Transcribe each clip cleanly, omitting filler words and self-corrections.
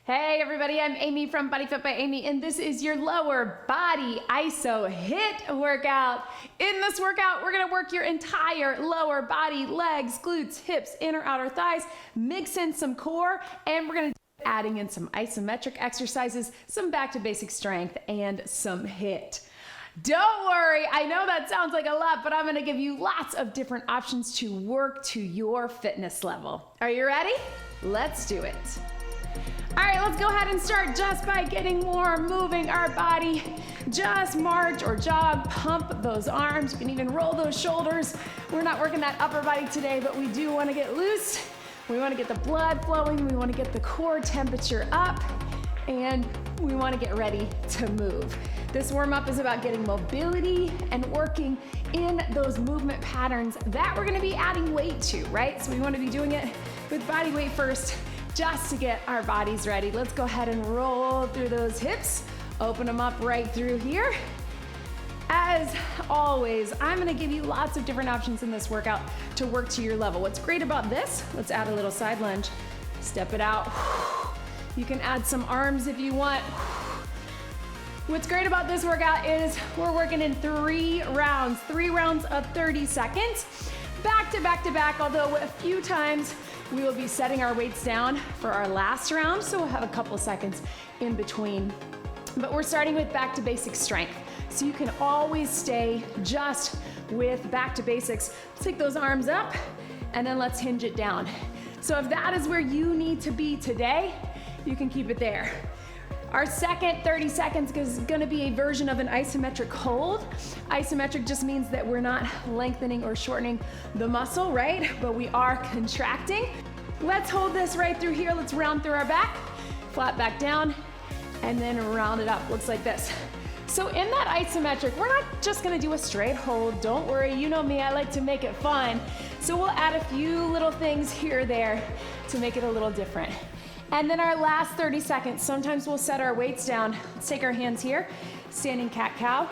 Hey everybody, I'm Amy from BodyFit by Amy, and this is your lower body iso HIIT workout. In this workout, we're gonna work your entire lower body, legs, glutes, hips, inner, outer thighs, mix in some core, and we're gonna adding in some isometric exercises, some back to basic strength, and some HIIT. Don't worry, I know that sounds like a lot, but I'm gonna give you lots of different options to work to your fitness level. Are you ready? Let's do it. All right, let's go ahead and start just by getting warm, moving our body. Just march or jog, pump those arms. You can even roll those shoulders. We're not working that upper body today, but we do want to get loose. We want to get the blood flowing. We want to get the core temperature up, and we want to get ready to move. This warm-up is about getting mobility and working in those movement patterns that we're going to be adding weight to, right? So we want to be doing it with body weight first, just to get our bodies ready. Let's go ahead and roll through those hips. Open them up right through here. As always, I'm gonna give you lots of different options in this workout to work to your level. What's great about this, let's add a little side lunge. Step it out. You can add some arms if you want. What's great about this workout is we're working in 3 rounds of 30 seconds, back to back to back, although a few times we will be setting our weights down for our last round, so we'll have a couple seconds in between. But we're starting with back to basic strength, so you can always stay just with back to basics. Let's take those arms up, and then let's hinge it down. So if that is where you need to be today, you can keep it there. Our second 30 seconds is gonna be a version of an isometric hold. Isometric just means that we're not lengthening or shortening the muscle, right? But we are contracting. Let's hold this right through here. Let's round through our back, flat back down, and then round it up. Looks like this. So in that isometric, we're not just gonna do a straight hold. Don't worry, you know me, I like to make it fun. So we'll add a few little things here or there to make it a little different. And then our last 30 seconds, sometimes we'll set our weights down. Let's take our hands here, standing cat-cow,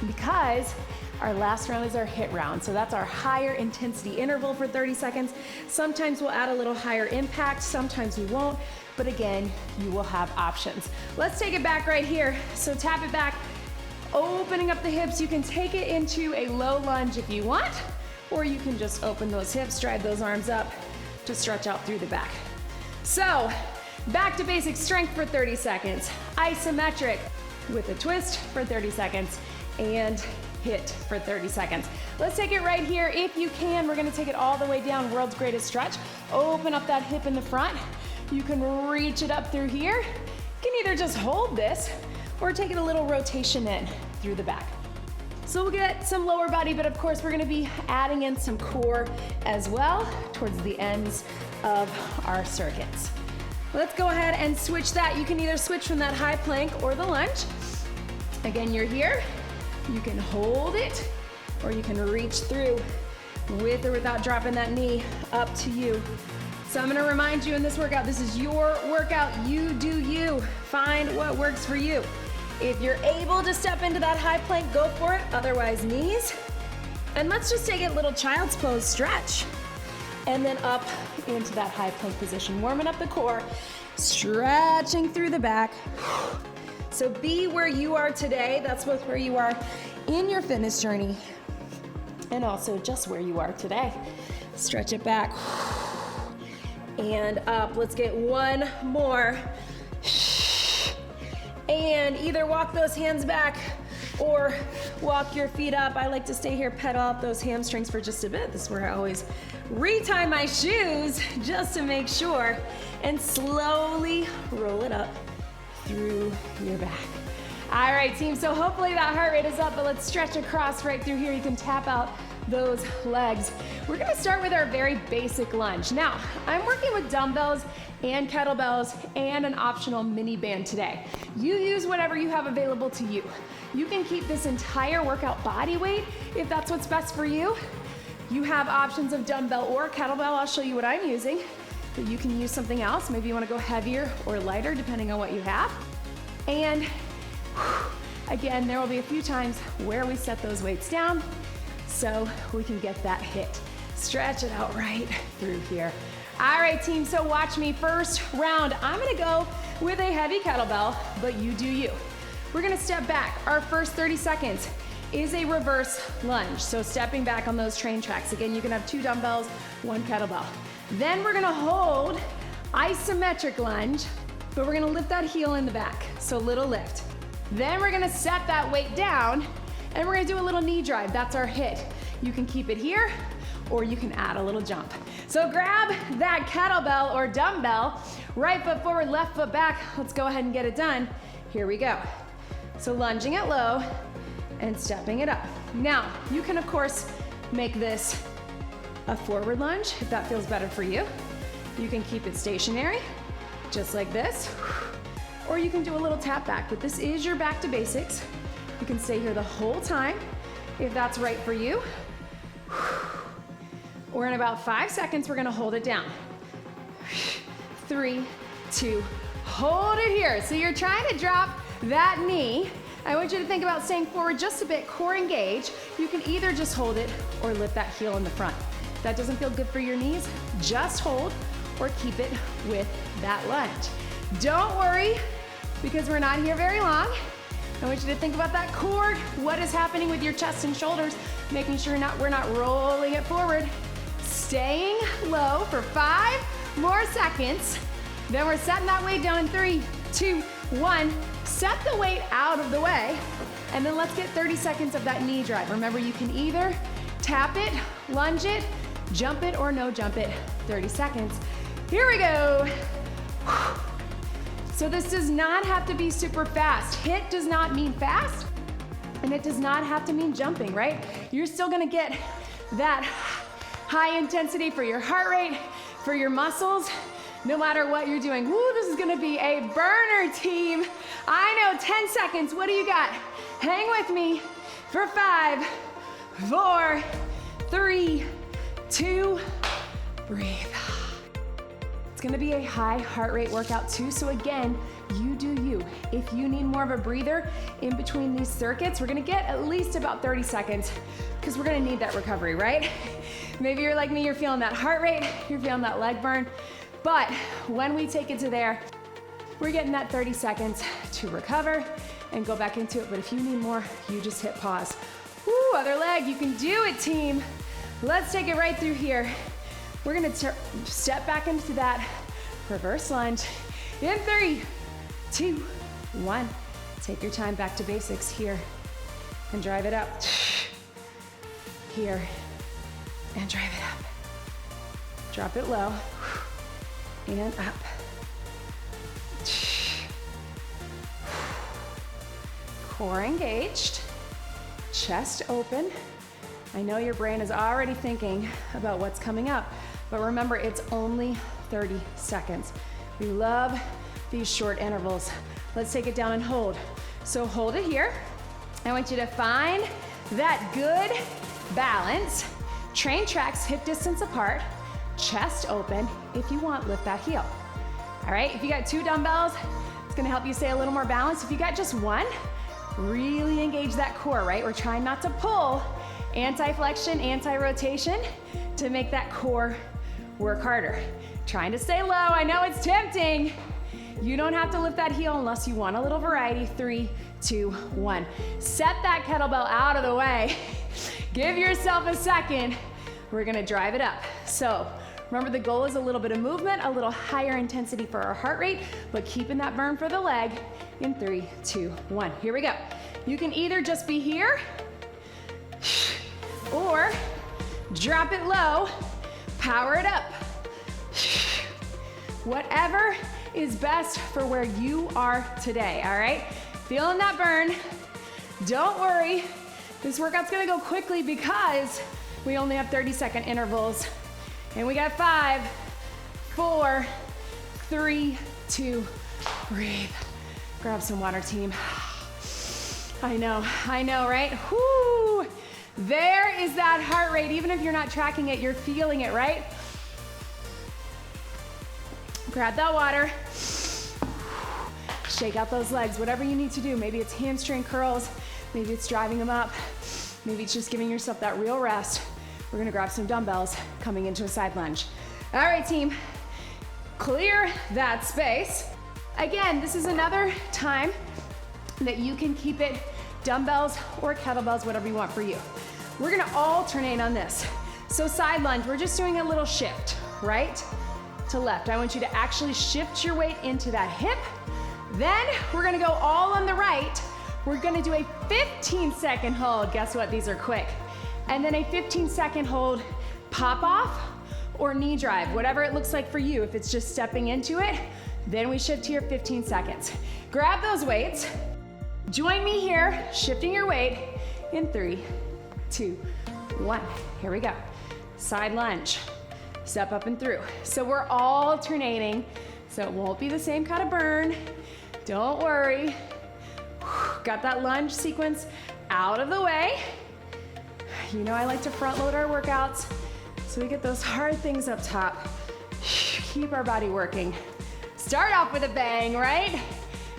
because our last round is our HIIT round. So that's our higher intensity interval for 30 seconds. Sometimes we'll add a little higher impact, sometimes we won't, but again, you will have options. Let's take it back right here. So tap it back, opening up the hips. You can take it into a low lunge if you want, or you can just open those hips, drive those arms up to stretch out through the back. So, back to basic strength for 30 seconds, isometric with a twist for 30 seconds, and HIIT for 30 seconds. Let's take it right here. If you can, we're gonna take it all the way down, world's greatest stretch. Open up that hip in the front. You can reach it up through here. You can either just hold this or take it a little rotation in through the back. So we'll get some lower body, but of course we're gonna be adding in some core as well towards the ends of our circuits. Let's go ahead and switch that. You can either switch from that high plank or the lunge. Again, you're here. You can hold it, or you can reach through with or without dropping that knee, up to you. So I'm gonna remind you in this workout, this is your workout. You do you. Find what works for you. If you're able to step into that high plank, go for it. Otherwise, knees. And let's just take a little child's pose stretch. And then up into that high plank position. Warming up the core, stretching through the back. So be where you are today. That's both where you are in your fitness journey and also just where you are today. Stretch it back and up. Let's get one more. And either walk those hands back or walk your feet up. I like to stay here, pedal out those hamstrings for just a bit. This is where I always retie my shoes just to make sure, and slowly roll it up through your back. All right, team, so hopefully that heart rate is up, but let's stretch across right through here. You can tap out those legs. We're gonna start with our very basic lunge. Now, I'm working with dumbbells and kettlebells and an optional mini band today. You use whatever you have available to you. You can keep this entire workout body weight if that's what's best for you. You have options of dumbbell or kettlebell. I'll show you what I'm using, but you can use something else. Maybe you wanna go heavier or lighter depending on what you have. And again, there will be a few times where we set those weights down so we can get that HIIT. Stretch it out right through here. All right, team, so watch me. First round, I'm gonna go with a heavy kettlebell, but you do you. We're gonna step back. Our first 30 seconds is a reverse lunge. So stepping back on those train tracks. Again, you can have 2 dumbbells, 1 kettlebell. Then we're gonna hold isometric lunge, but we're gonna lift that heel in the back. So little lift. Then we're gonna set that weight down and we're gonna do a little knee drive. That's our HIIT. You can keep it here or you can add a little jump. So grab that kettlebell or dumbbell, right foot forward, left foot back. Let's go ahead and get it done. Here we go. So lunging it low and stepping it up. Now, you can of course make this a forward lunge if that feels better for you. You can keep it stationary, just like this, or you can do a little tap back, but this is your back to basics. You can stay here the whole time if that's right for you. Or in about 5 seconds, we're gonna hold it down. 3, 2, hold it here. So you're trying to drop that knee. I want you to think about staying forward just a bit, core engage. You can either just hold it or lift that heel in the front. If that doesn't feel good for your knees, just hold or keep it with that lunge. Don't worry, because we're not here very long. I want you to think about that core, what is happening with your chest and shoulders, making sure we're not rolling it forward. Staying low for 5 more seconds. Then we're setting that weight down in 3, 2, 1. Set the weight out of the way, and then let's get 30 seconds of that knee drive. Remember, you can either tap it, lunge it, jump it, or no jump it. 30 seconds. Here we go. So this does not have to be super fast. HIIT does not mean fast, and it does not have to mean jumping, right? You're still gonna get that high intensity for your heart rate, for your muscles, no matter what you're doing. Woo, this is gonna be a burner, team. I know, 10 seconds, what do you got? Hang with me for 5, 4, 3, 2, breathe. It's gonna be a high heart rate workout too, so again, you do you. If you need more of a breather in between these circuits, we're gonna get at least about 30 seconds because we're gonna need that recovery, right? Maybe you're like me, you're feeling that heart rate, you're feeling that leg burn, but when we take it to there, we're getting that 30 seconds to recover and go back into it. But if you need more, you just hit pause. Woo, other leg, you can do it, team. Let's take it right through here. We're gonna step back into that reverse lunge in 3, 2, 1. Take your time, back to basics here and drive it up. Here and drive it up. Drop it low and up. Core engaged, chest open. I know your brain is already thinking about what's coming up, but remember, it's only 30 seconds. We love these short intervals. Let's take it down and hold. So hold it here. I want you to find that good balance. Train tracks hip distance apart, chest open. If you want, lift that heel. All right, if you got 2 dumbbells, it's gonna help you stay a little more balanced. If you got just 1, really engage that core, right? We're trying not to pull, anti-flexion, anti-rotation to make that core work harder. Trying to stay low, I know it's tempting. You don't have to lift that heel unless you want a little variety. 3, 2, 1. Set that kettlebell out of the way. Give yourself a second. We're gonna drive it up. So remember, the goal is a little bit of movement, a little higher intensity for our heart rate, but keeping that burn for the leg in 3, 2, 1. Here we go. You can either just be here or drop it low, power it up. Whatever is best for where you are today, all right? Feeling that burn, don't worry. This workout's gonna go quickly because we only have 30-second intervals. And we got 5, 4, 3, 2, breathe. Grab some water, team. I know, right? Whoo! There is that heart rate. Even if you're not tracking it, you're feeling it, right? Grab that water. Shake out those legs, whatever you need to do. Maybe it's hamstring curls, maybe it's driving them up, maybe it's just giving yourself that real rest. We're gonna grab some dumbbells coming into a side lunge. All right, team, clear that space. Again, this is another time that you can keep it dumbbells or kettlebells, whatever you want for you. We're gonna alternate on this. So side lunge, we're just doing a little shift, right to left. I want you to actually shift your weight into that hip. Then we're gonna go all on the right. We're gonna do a 15-second hold. Guess what, these are quick. And then a 15-second hold, pop off or knee drive, whatever it looks like for you. If it's just stepping into it, then we shift to your 15 seconds. Grab those weights. Join me here, shifting your weight in 3, 2, 1. Here we go. Side lunge, step up and through. So we're alternating, so it won't be the same kind of burn. Don't worry. Got that lunge sequence out of the way. You know I like to front load our workouts, so we get those hard things up top. Keep our body working. Start off with a bang, right?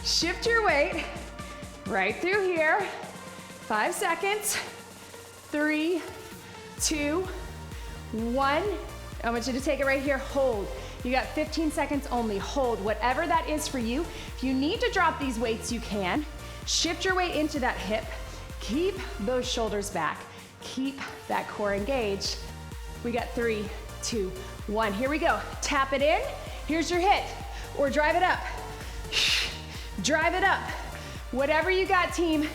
Shift your weight right through here. 5 seconds. 3, 2, 1. I want you to take it right here, hold. You got 15 seconds only, hold. Whatever that is for you. If you need to drop these weights, you can. Shift your weight into that hip. Keep those shoulders back. Keep that core engaged. We got 3, 2, 1. Here we go. Tap it in. Here's your hit. Or drive it up. Drive it up. Whatever you got, team.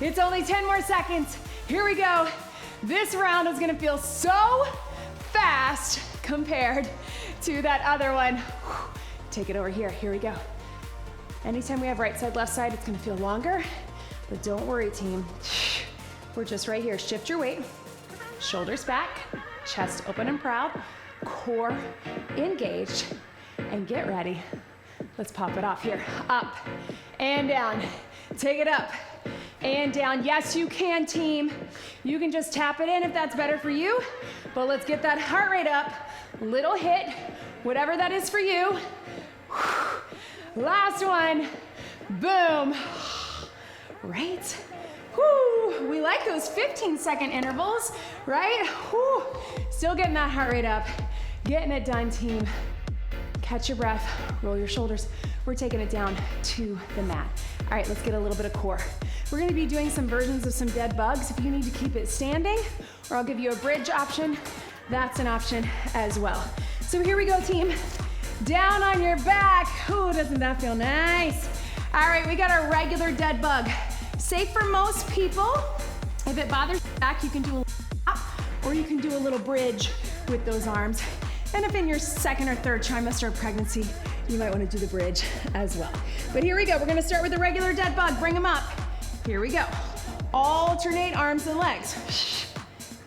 It's only 10 more seconds. Here we go. This round is gonna feel so fast compared to that other one. Take it over here. Here we go. Anytime we have right side, left side, it's gonna feel longer, but don't worry, team. We're just right here. Shift your weight, shoulders back, chest open and proud, core engaged, and get ready. Let's pop it off here. Up and down. Take it up and down. Yes, you can, team. You can just tap it in if that's better for you, but let's get that heart rate up. Little hit, whatever that is for you. Last one. Boom. Right? Whew. We like those 15-second intervals, right? Whew. Still getting that heart rate up. Getting it done, team. Catch your breath, roll your shoulders. We're taking it down to the mat. All right, let's get a little bit of core. We're gonna be doing some versions of some dead bugs. If you need to keep it standing, or I'll give you a bridge option, that's an option as well. So here we go, team. Down on your back. Ooh, doesn't that feel nice? All right, we got our regular dead bug. Safe for most people. If it bothers your back, you can do a little tap, or you can do a little bridge with those arms. And if in your second or third trimester of pregnancy, you might want to do the bridge as well. But here we go. We're going to start with the regular dead bug. Bring them up. Here we go. Alternate arms and legs.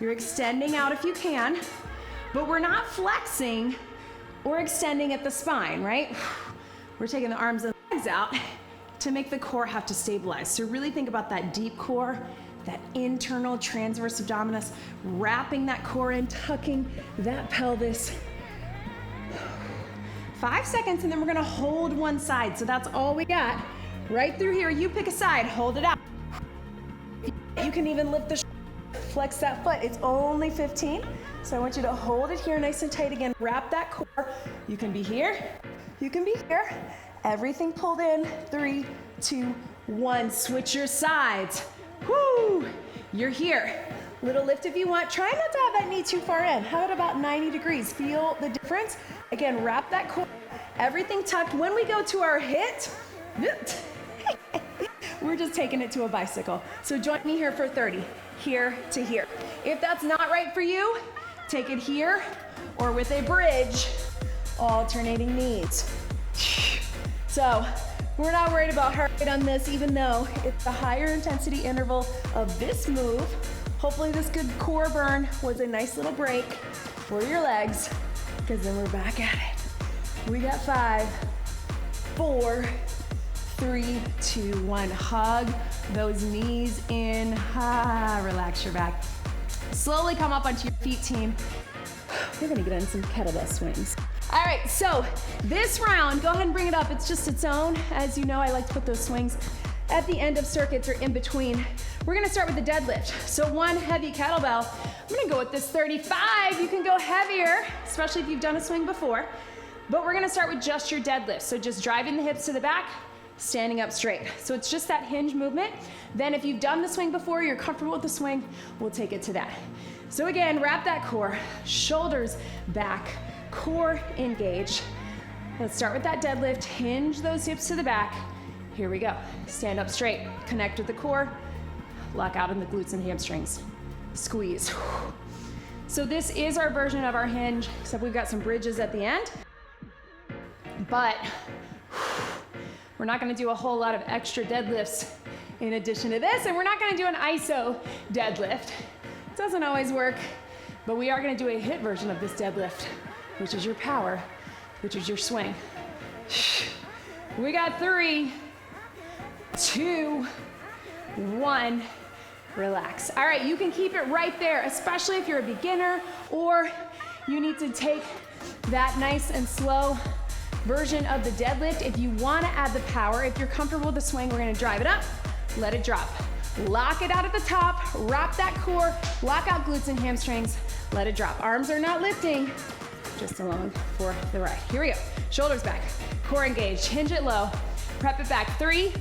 You're extending out if you can, but we're not flexing or extending at the spine, right? We're taking the arms and legs out to make the core have to stabilize. So really think about that deep core, that internal transverse abdominis, wrapping that core in, tucking that pelvis. 5 seconds, and then we're gonna hold one side. So that's all we got. Right through here, you pick a side, hold it out. You can even lift the flex that foot. It's only 15. So I want you to hold it here nice and tight again. Wrap that core. You can be here, you can be here. Everything pulled in. 3, 2, 1. Switch your sides. Whoo! You're here. Little lift if you want. Try not to have that knee too far in. How about 90 degrees? Feel the difference? Again, wrap that core. Everything tucked. When we go to our HIIT, we're just taking it to a bicycle. So join me here for 30. Here to here. If that's not right for you, take it here or with a bridge, alternating knees. So we're not worried about heart rate on this, even though it's the higher intensity interval of this move. Hopefully this good core burn was a nice little break for your legs, because then we're back at it. We got 5, 4, 3, 2, 1. Hug those knees in. Relax your back. Slowly come up onto your feet, team. We're gonna get in some kettlebell swings. All right, so this round, go ahead and bring it up. It's just its own. As you know, I like to put those swings at the end of circuits or in between. We're gonna start with the deadlift. So one heavy kettlebell. I'm gonna go with this 35. You can go heavier, especially if you've done a swing before. but we're gonna start with just your deadlift. So just driving the hips to the back, standing up straight. So it's just that hinge movement. Then if you've done the swing before, you're comfortable with the swing, we'll take it to that. So again, wrap that core, shoulders back, core engaged. Let's start with that deadlift, hinge those hips to the back. Here we go. Stand up straight, connect with the core, lock out in the glutes and hamstrings. Squeeze. So this is our version of our hinge, except we've got some bridges at the end. But we're not gonna do a whole lot of extra deadlifts in addition to this, and we're not gonna do an iso deadlift. It doesn't always work, but we are gonna do a HIIT version of this deadlift, which is your power, which is your swing. We got 3, 2, 1, relax. All right, you can keep it right there, especially if you're a beginner or you need to take that nice and slow version of the deadlift. If you wanna add the power, if you're comfortable with the swing, we're gonna drive it up, let it drop. Lock it out at the top, wrap that core, lock out glutes and hamstrings, let it drop. Arms are not lifting, just along for the ride. Here we go, shoulders back, core engaged, hinge it low, prep it back. 3,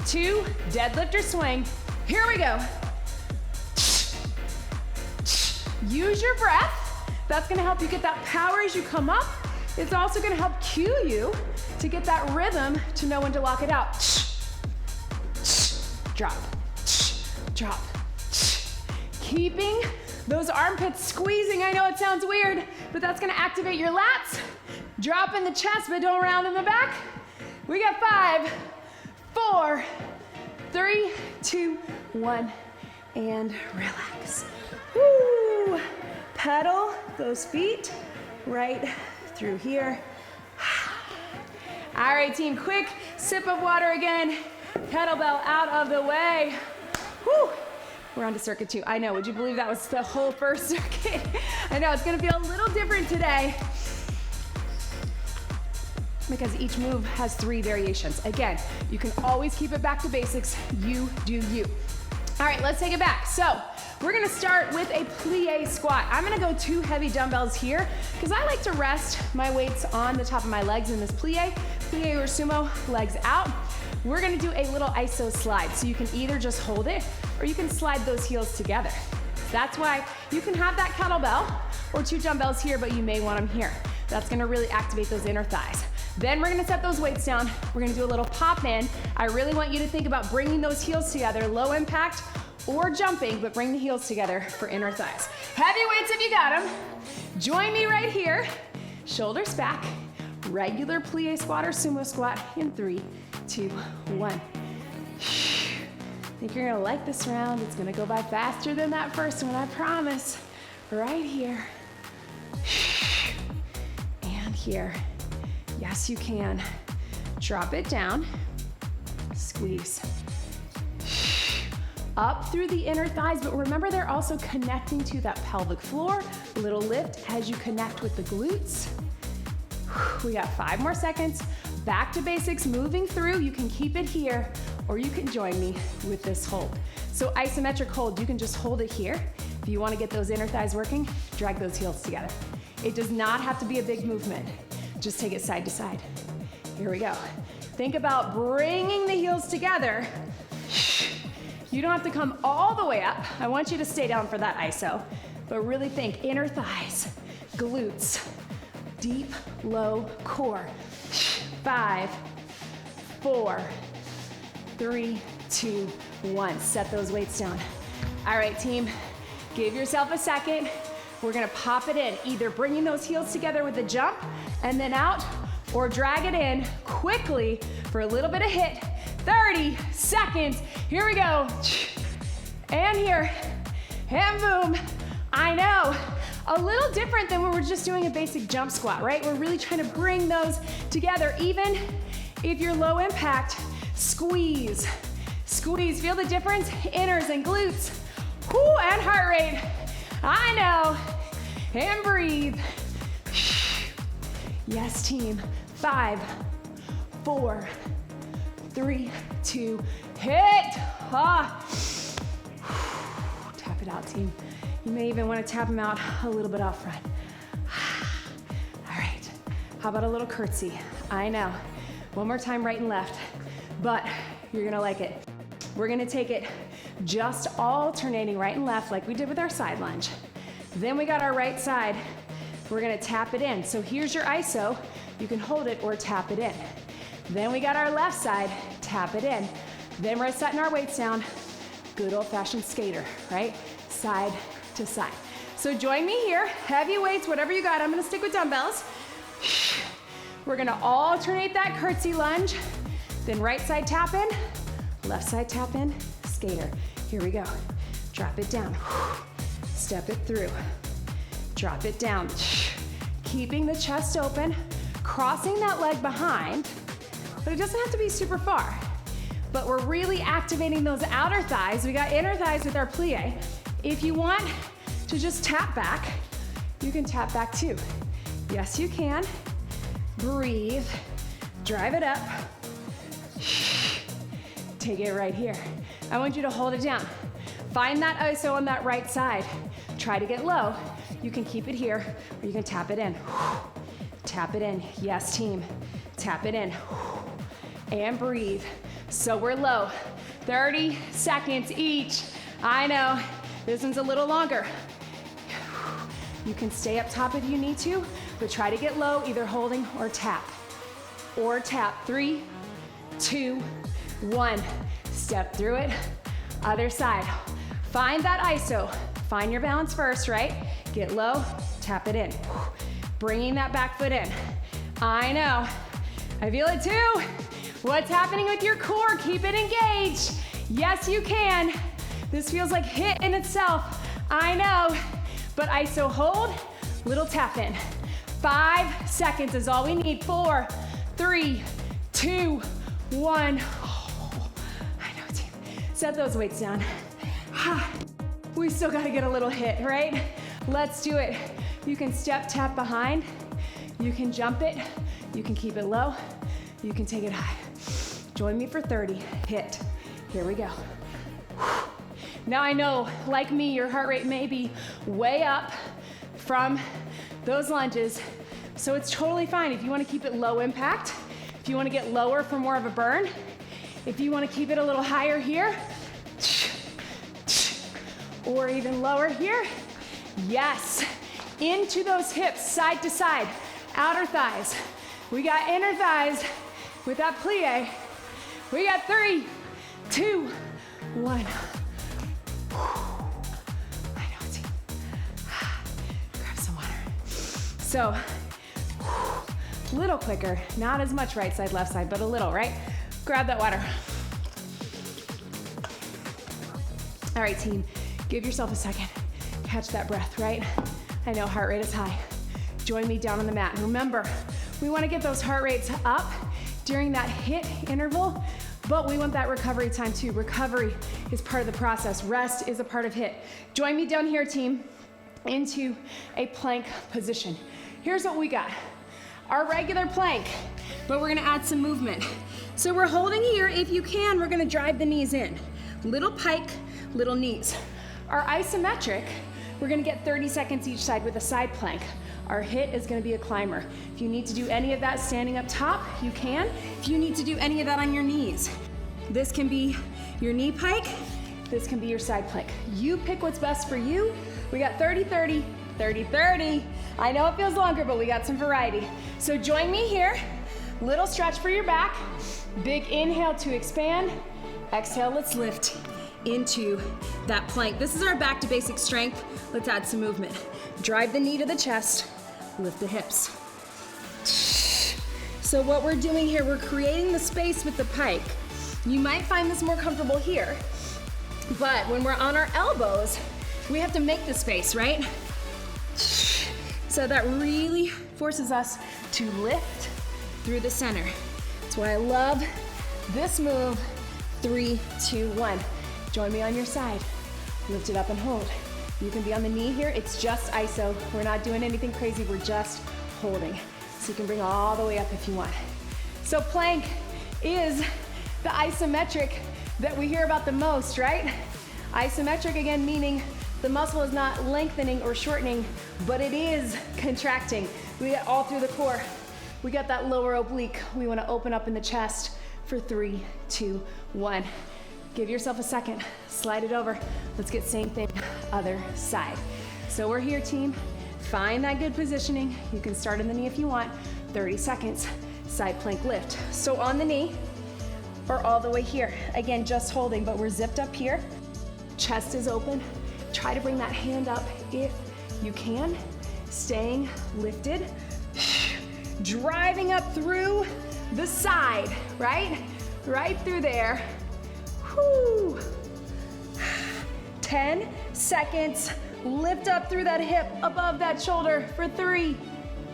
2, deadlift or swing. Here we go. Use your breath. That's gonna help you get that power as you come up. It's also gonna help cue you to get that rhythm to know when to lock it out. Drop, drop. Keeping those armpits squeezing. I know it sounds weird, but that's gonna activate your lats. Drop in the chest, but don't round in the back. We got 5, 4, 3, 2, 1, and relax. Woo! Pedal those feet right through here. All right, team, quick sip of water again. Kettlebell out of the way. Woo! We're on to circuit 2. I know, would you believe that was the whole first circuit? I know, it's gonna feel a little different today because each move has 3 variations. Again, you can always keep it back to basics. You do you. All right, let's take it back. So we're gonna start with a plie squat. I'm gonna go 2 heavy dumbbells here because I like to rest my weights on the top of my legs in this plie or sumo, legs out. We're gonna do a little iso slide. So you can either just hold it or you can slide those heels together. That's why you can have that kettlebell or 2 dumbbells here, but you may want them here. That's gonna really activate those inner thighs. Then we're gonna set those weights down. We're gonna do a little pop in. I really want you to think about bringing those heels together, low impact or jumping, but bring the heels together for inner thighs. Heavy weights if you got them. Join me right here. Shoulders back. Regular plie squat or sumo squat in 3, 2, 1. I think you're gonna like this round. It's gonna go by faster than that first one, I promise. Right here. And here. Yes, you can. Drop it down. Squeeze. Up through the inner thighs, but remember they're also connecting to that pelvic floor. Little lift as you connect with the glutes. We got 5 more seconds. Back to basics, moving through. You can keep it here, or you can join me with this hold. So isometric hold, you can just hold it here. If you wanna get those inner thighs working, drag those heels together. It does not have to be a big movement. Just take it side to side. Here we go. Think about bringing the heels together. You don't have to come all the way up. I want you to stay down for that iso, but really think inner thighs, glutes, deep, low core. 5, 4, 3, 2, 1. Set those weights down. All right, team, give yourself a second. We're gonna pop it in, either bringing those heels together with a jump and then out, or drag it in quickly for a little bit of HIIT. 30 seconds. Here we go. And here. And boom. I know. A little different than when we're just doing a basic jump squat, right? We're really trying to bring those together. Even if you're low impact, squeeze. Squeeze. Feel the difference? Inners and glutes. Whoo, and heart rate. I know. And breathe. Yes, team. 5, 4, 3, 2, HIIT. Tap it out, team. You may even want to tap them out a little bit off front. All right. How about a little curtsy? I know. One more time, right and left, but you're gonna like it. We're gonna take it just alternating right and left like we did with our side lunge. Then we got our right side. We're gonna tap it in. So here's your iso. You can hold it or tap it in. Then we got our left side, tap it in. Then we're setting our weights down. Good old-fashioned skater, right? Side to side. So join me here, heavy weights, whatever you got. I'm gonna stick with dumbbells. We're gonna alternate that curtsy lunge. Then right side tap in, left side tap in, skater. Here we go. Drop it down. Step it through. Drop it down. Keeping the chest open, crossing that leg behind, but it doesn't have to be super far. But we're really activating those outer thighs. We got inner thighs with our plie. If you want to just tap back, you can tap back too. Yes, you can. Breathe. Drive it up. Take it right here. I want you to hold it down. Find that iso on that right side. Try to get low. You can keep it here, or you can tap it in. Tap it in. Yes, team. Tap it in. And breathe. So we're low. 30 seconds each. I know. This one's a little longer. You can stay up top if you need to, but try to get low, either holding or tap. Or tap. 3, 2, 1. Step through it. Other side. Find that iso. Find your balance first, right? Get low, tap it in. Bringing that back foot in. I know. I feel it too. What's happening with your core? Keep it engaged. Yes, you can. This feels like HIIT in itself. I know. But iso hold, little tap in. 5 seconds is all we need. 4, 3, 2, 1. Oh, I know, team. Set those weights down. We still gotta get a little HIIT, right? Let's do it. You can step, tap behind. You can jump it. You can keep it low. You can take it high. Join me for 30. HIIT. Here we go. Now I know, like me, your heart rate may be way up from those lunges, so it's totally fine if you want to keep it low impact, if you want to get lower for more of a burn, if you want to keep it a little higher here, or even lower here. Yes, into those hips, side to side, outer thighs. We got inner thighs with that plie. We got 3, 2, 1. I know, team. Grab some water. So, a little quicker, not as much right side, left side, but a little, right? Grab that water. All right, team, give yourself a second. Catch that breath, right? I know heart rate is high. Join me down on the mat. Remember, we want to get those heart rates up during that HIIT interval, but we want that recovery time too. Recovery is part of the process. Rest is a part of HIIT. Join me down here, team, into a plank position. Here's what we got. Our regular plank, but we're gonna add some movement. So we're holding here. If you can, we're gonna drive the knees in. Little pike, little knees. Our isometric, we're gonna get 30 seconds each side with a side plank. Our HIIT is gonna be a climber. If you need to do any of that standing up top, you can. If you need to do any of that on your knees, this can be your knee pike, this can be your side plank. You pick what's best for you. We got 30, 30, 30, 30. I know it feels longer, but we got some variety. So join me here. Little stretch for your back. Big inhale to expand. Exhale, let's lift into that plank. This is our back to basic strength. Let's add some movement. Drive the knee to the chest, lift the hips. So what we're doing here, we're creating the space with the pike. You might find this more comfortable here, but when we're on our elbows, we have to make the space, right? So that really forces us to lift through the center. That's why I love this move. 3, 2, 1. Join me on your side. Lift it up and hold. You can be on the knee here. It's just iso. We're not doing anything crazy. We're just holding. So you can bring all the way up if you want. So plank is the isometric that we hear about the most, right? Isometric, again, meaning the muscle is not lengthening or shortening, but it is contracting. We get all through the core. We got that lower oblique. We wanna open up in the chest for 3, 2, 1. Give yourself a second, slide it over. Let's get same thing, other side. So we're here, team. Find that good positioning. You can start in the knee if you want. 30 seconds, side plank lift. So on the knee, or all the way here. Again, just holding, but we're zipped up here. Chest is open. Try to bring that hand up if you can. Staying lifted. Driving up through the side, right? Right through there. Whew. 10 seconds. Lift up through that hip, above that shoulder for 3,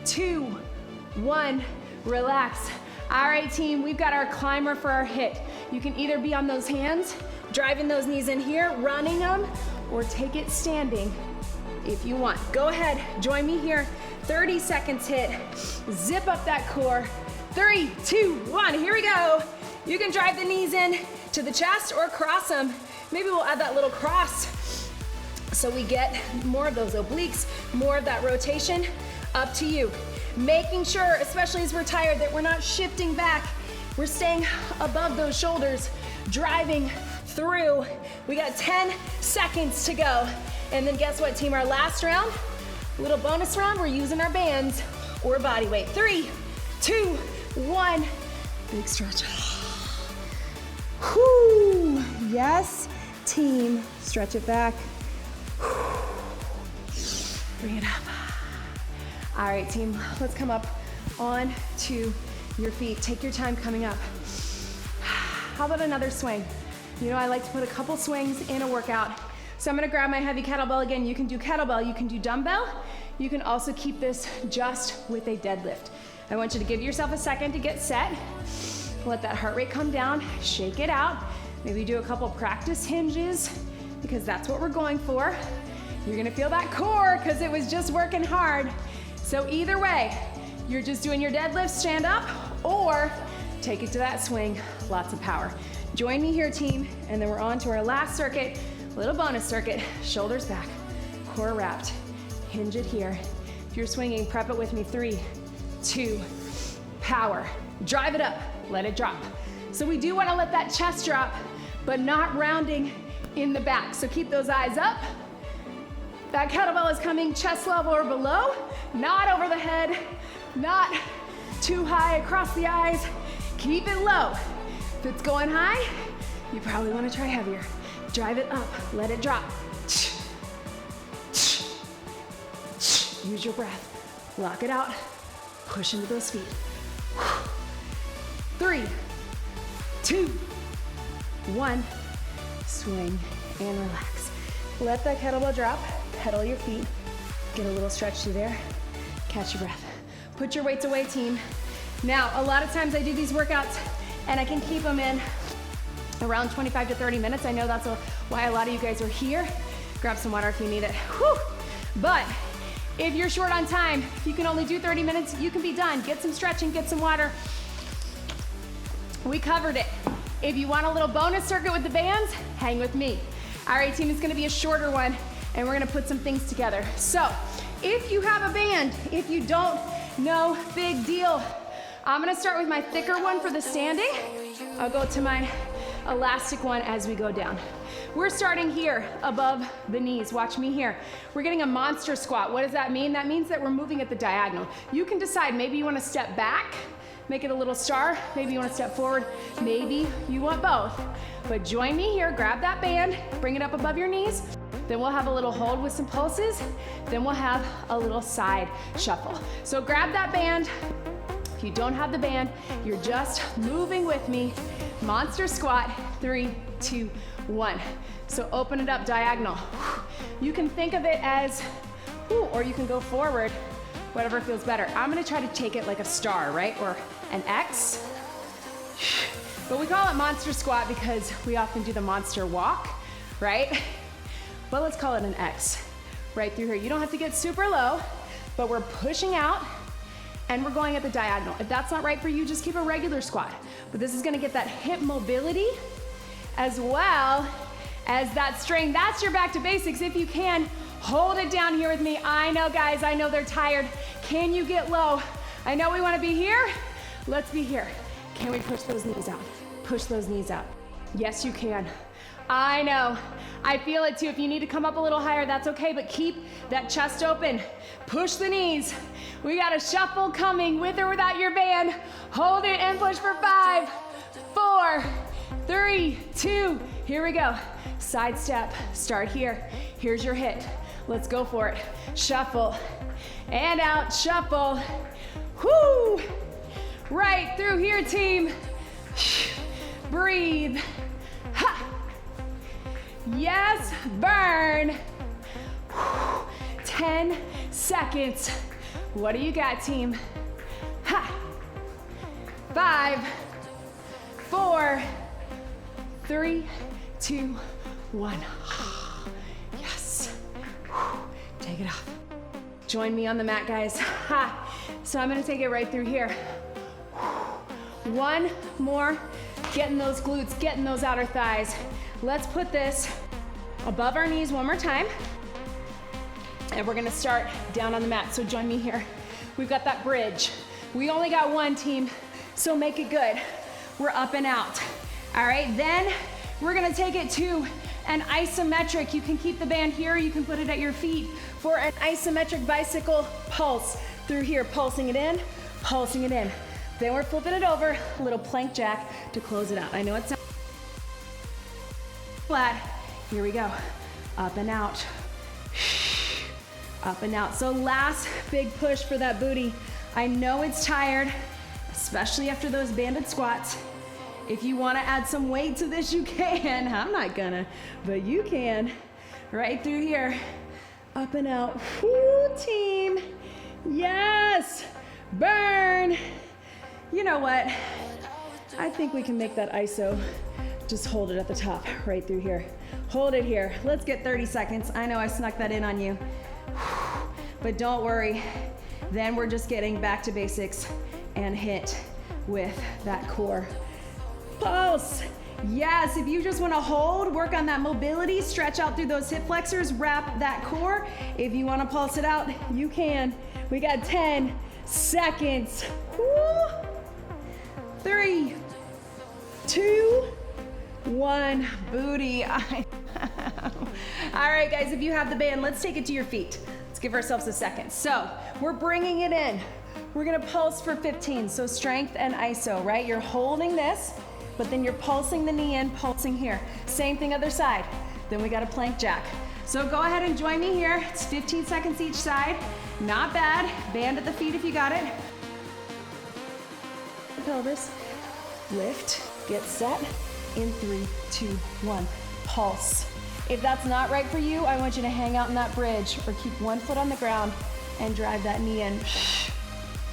2, 1. Relax. All right, team, we've got our climber for our HIIT. You can either be on those hands, driving those knees in here, running them, or take it standing if you want. Go ahead, join me here. 30 seconds HIIT. Zip up that core. 3, 2, 1, here we go. You can drive the knees in to the chest or cross them. Maybe we'll add that little cross so we get more of those obliques, more of that rotation. Up to you. Making sure, especially as we're tired, that we're not shifting back. We're staying above those shoulders, driving through. We got 10 seconds to go. And then guess what, team? Our last round, little bonus round, we're using our bands or body weight. 3, 2, 1. Big stretch. Whoo! Yes, team. Stretch it back. Bring it up. All right, team, let's come up on to your feet. Take your time coming up. How about another swing? You know, I like to put a couple swings in a workout. So I'm gonna grab my heavy kettlebell again. You can do kettlebell, you can do dumbbell. You can also keep this just with a deadlift. I want you to give yourself a second to get set. Let that heart rate come down, shake it out. Maybe do a couple practice hinges because that's what we're going for. You're gonna feel that core because it was just working hard. So either way, you're just doing your deadlift, stand up, or take it to that swing, lots of power. Join me here, team, and then we're on to our last circuit, little bonus circuit, shoulders back, core wrapped, hinge it here. If you're swinging, prep it with me, 3, 2, power. Drive it up, let it drop. So we do wanna let that chest drop, but not rounding in the back. So keep those eyes up. That kettlebell is coming chest level or below, not over the head, not too high across the eyes. Keep it low. If it's going high, you probably wanna try heavier. Drive it up, let it drop. Use your breath. Lock it out, push into those feet. 3, 2, 1. Swing and relax. Let that kettlebell drop. Pedal your feet, get a little stretch through there, catch your breath. Put your weights away, team. Now, a lot of times I do these workouts and I can keep them in around 25 to 30 minutes. I know that's why a lot of you guys are here. Grab some water if you need it. Whew. But if you're short on time, if you can only do 30 minutes, you can be done. Get some stretching, get some water. We covered it. If you want a little bonus circuit with the bands, hang with me. All right, team, it's gonna be a shorter one. And we're gonna put some things together. So, if you have a band, if you don't, no big deal. I'm gonna start with my thicker one for the standing. I'll go to my elastic one as we go down. We're starting here above the knees. Watch me here. We're getting a monster squat. What does that mean? That means that we're moving at the diagonal. You can decide, maybe you wanna step back, make it a little star, maybe you wanna step forward, maybe you want both. But join me here, grab that band, bring it up above your knees. Then we'll have a little hold with some pulses. Then we'll have a little side shuffle. So grab that band. If you don't have the band, you're just moving with me. Monster squat, 3, 2, 1. So open it up diagonal. You can think of it as, or you can go forward, whatever feels better. I'm gonna try to take it like a star, right? Or an X. But we call it monster squat because we often do the monster walk, right? But let's call it an X right through here. You don't have to get super low, but we're pushing out and we're going at the diagonal. If that's not right for you, just keep a regular squat. But this is gonna get that hip mobility as well as that strength. That's your back to basics. If you can, hold it down here with me. I know, guys, I know they're tired. Can you get low? I know we want to be here. Let's be here. Can we push those knees out? Push those knees out. Yes, you can. I know. I feel it too. If you need to come up a little higher, that's okay, but keep that chest open. Push the knees. We got a shuffle coming with or without your band. Hold it and push for 5, 4, 3, 2, here we go. Side step, start here. Here's your hit. Let's go for it. Shuffle and out, shuffle. Whoo! Right through here, team. Breathe. Ha! Yes, burn. 10 seconds. What do you got, team? Ha! 5, 4, 3, 2, 1. Yes. Take it off. Join me on the mat, guys. Ha! So I'm gonna take it right through here. One more. Getting those glutes, getting those outer thighs. Let's put this above our knees one more time. And we're gonna start down on the mat, so join me here. We've got that bridge. We only got one, team, so make it good. We're up and out. All right, then we're gonna take it to an isometric. You can keep the band here, you can put it at your feet for an isometric bicycle pulse. Through here, pulsing it in, pulsing it in. Then we're flipping it over, a little plank jack to close it out. I know it sounds flat. Here we go. Up and out. Up and out. So last big push for that booty. I know it's tired, especially after those banded squats. If you want to add some weight to this, you can. I'm not gonna, but you can. Right through here. Up and out. Woo, team. Yes. Burn. You know what? I think we can make that iso. Just hold it at the top, right through here. Hold it here. Let's get 30 seconds. I know I snuck that in on you. But don't worry. Then we're just getting back to basics and hit with that core. Pulse. Yes, if you just want to hold, work on that mobility, stretch out through those hip flexors, wrap that core. If you want to pulse it out, you can. We got 10 seconds. Woo. 3, 2, 1. Booty. All right, guys, if you have the band, let's take it to your feet. Let's give ourselves a second. So we're bringing it in. We're gonna pulse for 15. So strength and iso, right? You're holding this, but then you're pulsing the knee in, pulsing here. Same thing other side. Then we got a plank jack. So go ahead and join me here. It's 15 seconds each side. Not bad. Band at the feet if you got it. Pelvis. Lift. Get set. In 3, 2, 1. Pulse. If that's not right for you, I want you to hang out in that bridge or keep one foot on the ground and drive that knee in.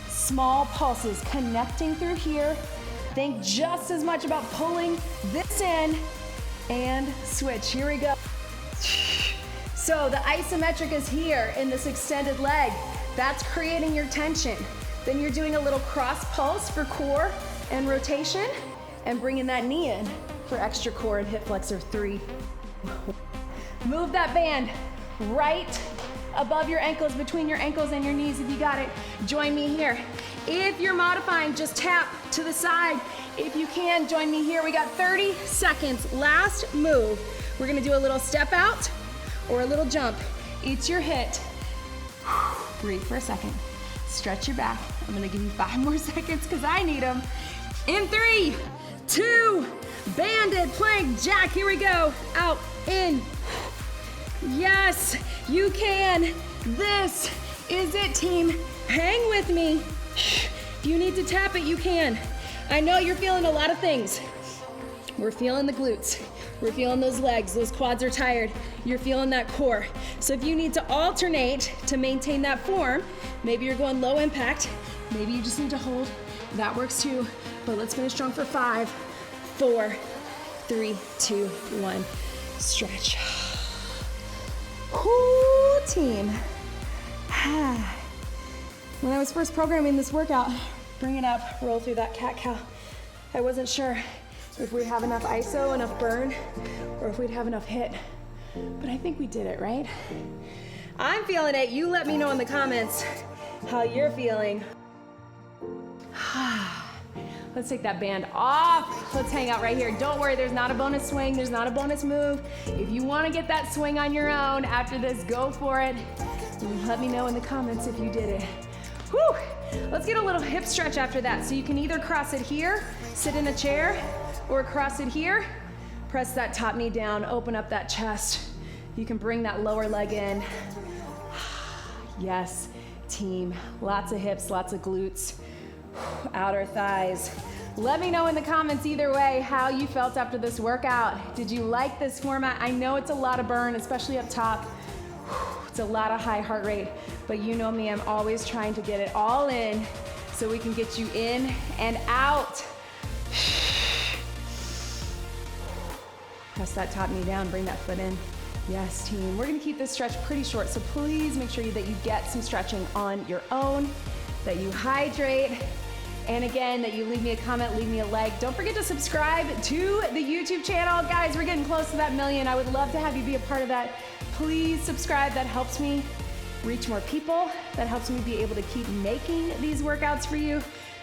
Small pulses connecting through here. Think just as much about pulling this in and switch. Here we go. So the isometric is here in this extended leg. That's creating your tension. Then you're doing a little cross pulse for core and rotation and bringing that knee in for extra core and hip flexor. 3. Move that band right above your ankles, between your ankles and your knees if you got it. Join me here. If you're modifying, just tap to the side. If you can, join me here. We got 30 seconds. Last move. We're gonna do a little step out or a little jump. It's your hit. Breathe for a second. Stretch your back. I'm gonna give you 5 more seconds because I need them. In 3, 2, banded plank jack. Here we go. Out, in. Yes, you can. This is it, team. Hang with me. If you need to tap it, you can. I know you're feeling a lot of things. We're feeling the glutes. We're feeling those legs. Those quads are tired. You're feeling that core. So if you need to alternate to maintain that form, maybe you're going low impact, maybe you just need to hold. That works too. But let's finish strong for 5, 4, 3, 2, 1. Stretch. Whoo, team. When I was first programming this workout, bring it up, roll through that cat-cow. I wasn't sure if we'd have enough iso, enough burn, or if we'd have enough hit. But I think we did it, right? I'm feeling it. You let me know in the comments how you're feeling. Let's take that band off. Let's hang out right here. Don't worry, there's not a bonus swing, there's not a bonus move. If you wanna get that swing on your own after this, go for it. Let me know in the comments if you did it. Whew. Let's get a little hip stretch after that. So you can either cross it here, sit in a chair, or cross it here. Press that top knee down, open up that chest. You can bring that lower leg in. Yes, team. Lots of hips, lots of glutes, outer thighs. Let me know in the comments either way how you felt after this workout. Did you like this format? I know it's a lot of burn, especially up top. It's a lot of high heart rate, but you know me, I'm always trying to get it all in so we can get you in and out. Press that top knee down, bring that foot in. Yes, team. We're gonna keep this stretch pretty short, so please make sure that you get some stretching on your own, that you hydrate, and again, that you leave me a comment, leave me a like. Don't forget to subscribe to the YouTube channel. Guys, we're getting close to that 1 million. I would love to have you be a part of that. Please subscribe. That helps me reach more people. That helps me be able to keep making these workouts for you.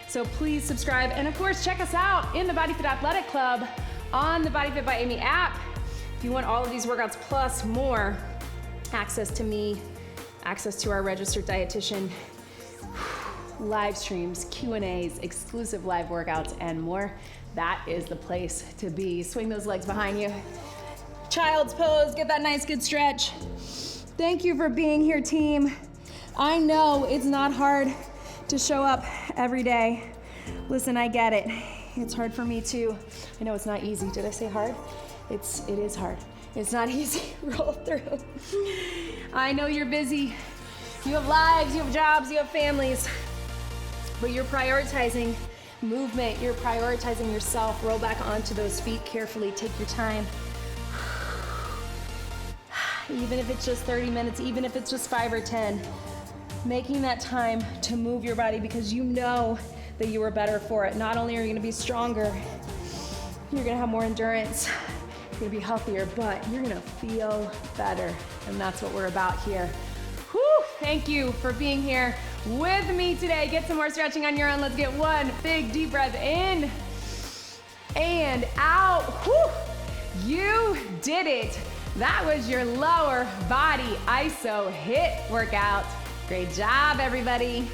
So please subscribe. And of course, check us out in the BodyFit Athletic Club on the BodyFit by Amy app. If you want all of these workouts plus more, access to me, access to our registered dietitian, live streams, Q&As, exclusive live workouts, and more, that is the place to be. Swing those legs behind you. Child's pose, get that nice good stretch. Thank you for being here, team. I know it's not hard to show up every day. Listen, I get it. It's hard for me too. I know it's not easy. Did I say hard? It is hard. It's not easy. Roll through. I know you're busy. You have lives, you have jobs, you have families, but you're prioritizing movement. You're prioritizing yourself. Roll back onto those feet carefully. Take your time. Even if it's just 30 minutes, even if it's just 5 or 10, making that time to move your body because you know that you are better for it. Not only are you gonna be stronger, you're gonna have more endurance, you're gonna be healthier, but you're gonna feel better. And that's what we're about here. Whew, thank you for being here with me today. Get some more stretching on your own. Let's get one big deep breath in and out. Whew, you did it. That was your lower body iso HIIT workout. Great job, everybody.